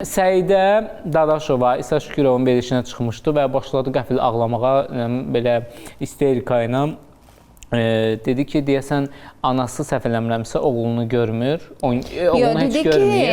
Səidə Dadaşova İsa Şükürovun verilişinə çıxmışdı və başladı qəfil ağlamağa, belə isterika ilə. Dedi ki, deyəsən, anası səhv eləmirəmsə oğlunu görmür, oğlunu heç görmür.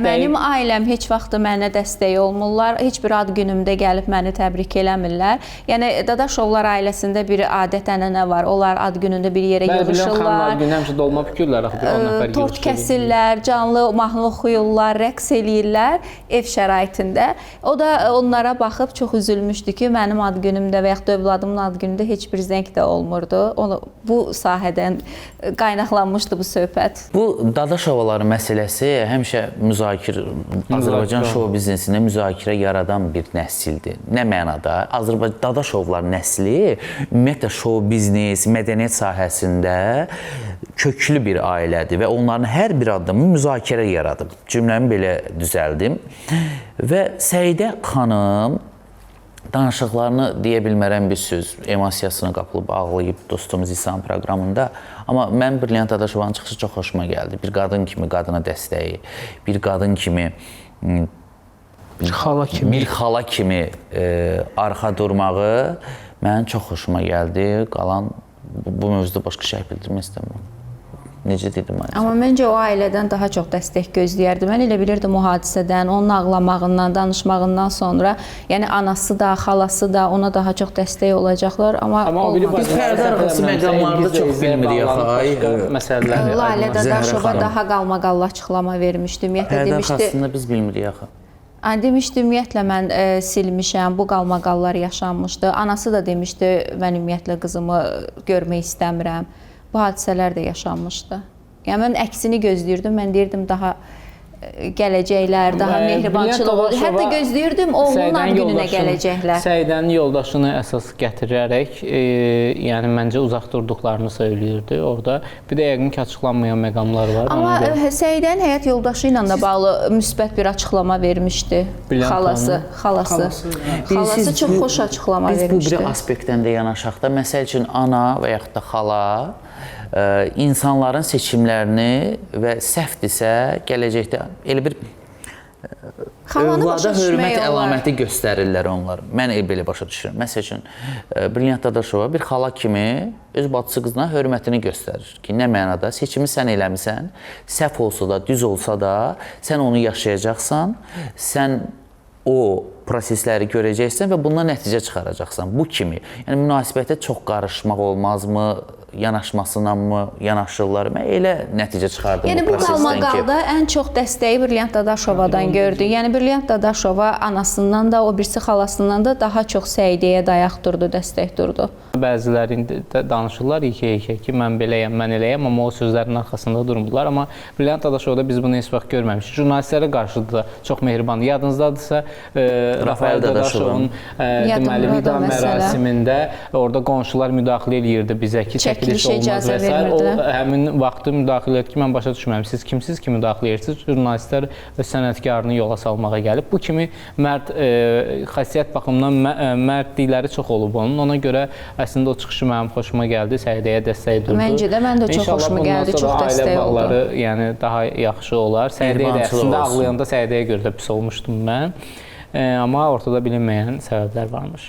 Mənim ailəm heç vaxt mənə dəstək olmurlar, heç bir ad günümdə gəlib məni təbrik eləmirlər. Yəni, Dadaşovlar ailəsində bir adət-ənənə var, onlar ad günündə bir yerə yığışırlar. Xanlar ad günü həmişə dolma bükürlər, axı bir 10 nəfər yığışır. Tort kəsirlər, canlı mahnı oxuyurlar, rəqs eləyirlər ev şəraitində. O da onlara baxıb çox üzülmüşdü ki, mənim ad günümdə və yaxud da övladımın ad günündə heç bir zəng də olmurdu. Bu sahədən qaynaqlanmışdı bu söhbət. Bu Dadaşovaların məsələsi həmişə müzakirə, Azərbaycan şou biznesində müzakirə yaradan bir nəsildir. Nə mənada? Dadaşovlar nəsli ümumiyyətlə şou biznes, mədəniyyət sahəsində köklü bir ailədir və onların hər bir addımı müzakirə yaradıb. Cümləmi belə düzəldim. Və Səidə xanım danışıqlarını deyə bilmərəm bir söz, emosiyasına qapılıb, ağlayıb Dostumuz İslam proqramında. Amma mən Brilliant Dadaşovanın çıxışı çox xoşuma gəldi. Bir qadın kimi qadına dəstəyi, bir qadın kimi, bir xala kimi arxa durmağı mənim çox xoşuma gəldi. Qalan bu mövzuda başqa şey bildirmək istəmirəm. Necə dedim? Amma məncə o ailədən daha çox dəstək gözləyərdi. Mən elə bilirdim o hadisədən, onun ağlamağından, danışmağından sonra, yəni anası da, xalası da ona daha çox dəstək olacaqlar. Amma biz pərdə arxası məqamlarda çox bilmirik. Lalə Dadaşova daha qalmaqallı açıqlama vermişdi. Pərdə arxasında biz bilmirik axı. Demişdi, ümumiyyətlə mən silmişəm, bu qalmaqallar yaşanmışdı. Anası da demişdi, mən ümumiyyətlə qızımı görmək istəmirəm. Bu hadisələr də yaşanmışdı. Yəni, mən əksini gözləyirdim, mən deyirdim daha gələcəklər, daha mehribançılıq olur. Hətta gözləyirdim oğlunun ad gününə gələcəklər. Səidənin yoldaşını əsas gətirərək, yəni məncə uzaq durduqlarını söyləyirdi orada. Bir də yəqin ki, açıqlanmayan məqamlar var. Amma Səidənin həyat yoldaşı ilə də bağlı müsbət bir açıqlama vermişdi xalası. Xalası çox xoş açıqlama vermişdi. Biz bu bir aspektdən də yanaşaq da, məsəl üçün ana və yaxud da xala insanların seçimlərini və səhvdirsə gələcəkdə elə bir övlada hörmət əlaməti göstərirlər onlar. Mən belə başa düşürəm. Məsəl üçün, Brilliant Dadaşova bir xala kimi öz bacısı qızına hörmətini göstərir ki, nə mənada seçimi sən eləmirsən, səhv olsa da, düz olsa da, sən onu yaşayacaqsan, sən o prosesləri görəcəksən və bundan nəticə çıxaracaqsan. Bu kimi. Yəni, münasibətə çox qarışmaq olmazmı? Yanaşmasına mı yanaşırlar? Mən elə nəticə çıxardım bu prosesdən ki... qalmaqalda ən çox dəstəyi Brilliant Dadaşovadan gördü. Yəni, Brilliant Dadaşova anasından da, o birisi xalasından da daha çox Səidəyə dayaq durdu, dəstək durdu. Bəziləri danışırlar iki-iki ki, mən beləyəm, mən eləyəm, amma o sözlərin arxasında durmurlar. Amma Brilliant Dadaşovda biz bunu heç vaxt görməmişik. Jurnalistlərə qarşı da çox mehribandır. Yadınızdadırsa, Rafael Dadaşovun deməli, vida mərasimində orada qonşular müdaxilə eləyirdi bizə ki, çəkiliş olmaz və s. O, həmin vaxtı müdaxilə etdi ki, mən başa düşməm. Siz kimsiz ki, müdaxilə edirsiniz? Jurnalistlər öz sənətkarını yola salmağa gəlib. Bu kimi mərd, xasiyyət baxımından mərdlikləri çox olub onun. Ona görə əslində o çıxışı mənim xoşuma gəldi, Səidəyə dəstək durdu. Məncə də, mən də çox xoşuma gəldi, çox dəstək oldu. Ailə bağları yəni, daha yaxşı olar. Səidəyə də əslində ağlayanda Səidəyə görə də pis olmuşdum mən. Amma ortada bilinməyən səbəblər varmış.